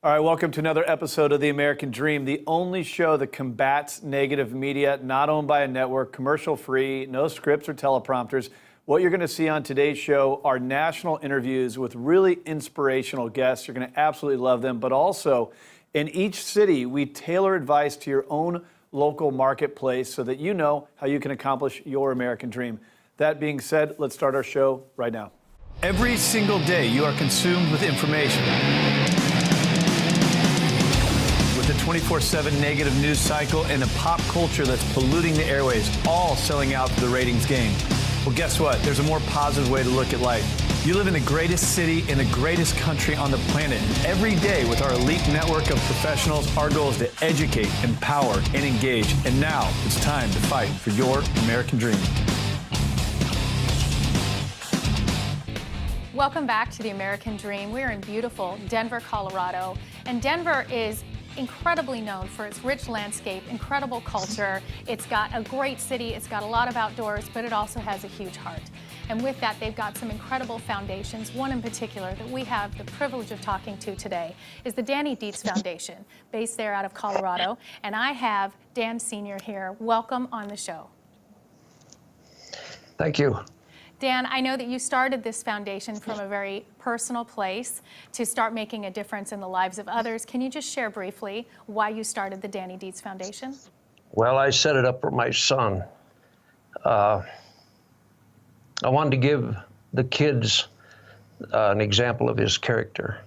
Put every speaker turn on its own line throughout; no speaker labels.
All right, welcome to another episode of The American Dream, the only show that combats negative media, not owned by a network, commercial-free, no scripts or teleprompters. What you're going to see on today's show are national interviews with really inspirational guests. You're going to absolutely love them, but also in each city, we tailor advice to your own local marketplace so that you know how you can accomplish your American dream. That being said, let's start our show right now. Every single day, you are consumed with information. The 24/7 negative news cycle and a pop culture that's polluting the airways, all selling out for the ratings game. Well, guess what? There's a more positive way to look at life. You live in the greatest city in the greatest country on the planet. Every day with our elite network of professionals, our goal is to educate, empower, and engage. And now it's time to fight for your American dream.
Welcome back to the American Dream. We're in beautiful Denver, Colorado, and Denver is incredibly known for its rich landscape, incredible culture. It's got a great city, it's got a lot of outdoors, but it also has a huge heart. And with that, they've got some incredible foundations. One in particular that we have the privilege of talking to today is the Dietz Foundation, based there out of Colorado. And I have Dan Sr. here. Welcome on the show.
Thank you.
Dan, I know that you started this foundation from a very personal place to start making a difference in the lives of others. Can you just share briefly why you started the Dietz Foundation?
Well, I set it up for my son. I wanted to give the kids an example of his character.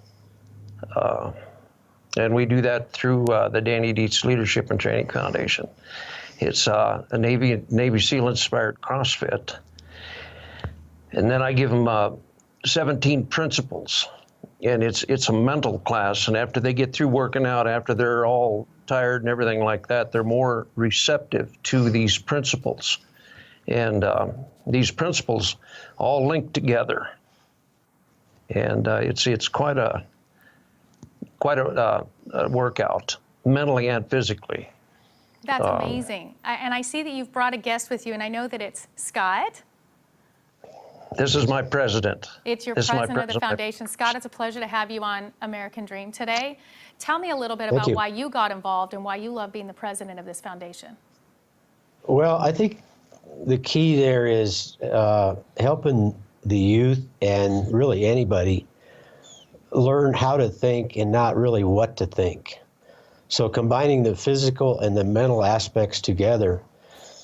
And we do that through the Dietz Leadership and Training Foundation. It's a Navy SEAL-inspired CrossFit. And then I give them 17 principles, and it's a mental class. And after they get through working out, after they're all tired and everything like that, they're more receptive to these principles. And these principles all link together. And it's quite a workout, mentally and physically.
That's amazing. And I see that you've brought a guest with you, and I know that it's Scott.
This is my president.
It's your president of the foundation. Scott, it's a pleasure to have you on American Dream today. Tell me a little bit about why you got involved and why you love being the president of this foundation.
Well, I think the key there is helping the youth and really anybody learn how to think and not really what to think. So combining the physical and the mental aspects together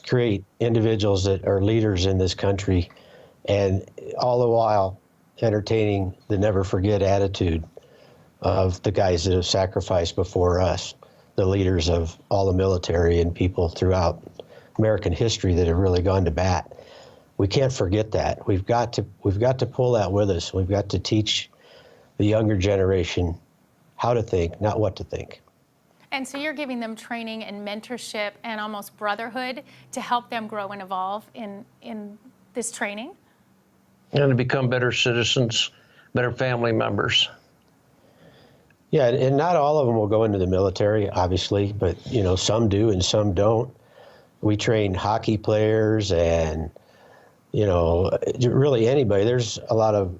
create individuals that are leaders in this country, and all the while entertaining the never forget attitude of the guys that have sacrificed before us, the leaders of all the military and people throughout American history that have really gone to bat. We can't forget that. We've got to pull that with us. We've got to teach the younger generation how to think, not what to think.
And so you're giving them training and mentorship and almost brotherhood to help them grow and evolve in this training?
And to become better citizens, better family members.
Yeah, and not all of them will go into the military, obviously, but some do and some don't. We train hockey players and really anybody. There's a lot of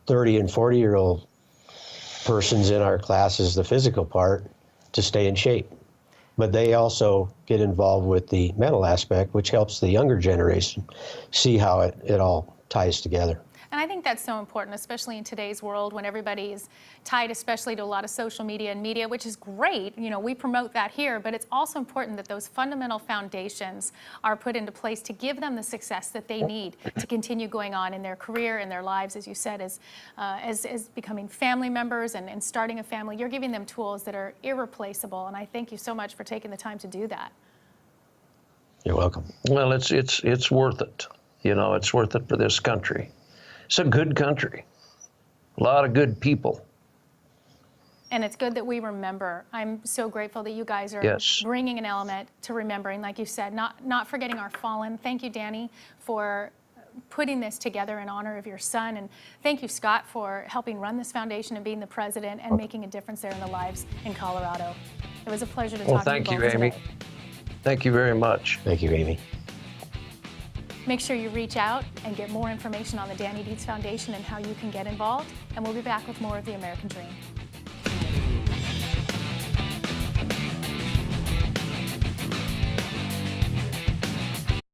30 and 40-year-old persons in our classes, the physical part, to stay in shape. But they also get involved with the mental aspect, which helps the younger generation see how it all ties together.
And I think that's so important, especially in today's world when everybody is tied especially to a lot of social media and media, which is great. We promote that here, but it's also important that those fundamental foundations are put into place to give them the success that they need to continue going on in their career, in their lives, as you said, as becoming family members and starting a family. You're giving them tools that are irreplaceable, and I thank you so much for taking the time to do that.
You're welcome.
Well, it's worth it. It's worth it for this country. It's a good country, a lot of good people.
And it's good that we remember. I'm so grateful that you guys are bringing an element to remembering, like you said, not forgetting our fallen. Thank you, Danny, for putting this together in honor of your son. And thank you, Scott, for helping run this foundation and being the president and making a difference there in the lives in Colorado. It was a pleasure to talk to you both today.
Amy. Thank you very much.
Thank you, Amy.
Make sure you reach out and get more information on the Dietz Foundation and how you can get involved. And we'll be back with more of the American Dream.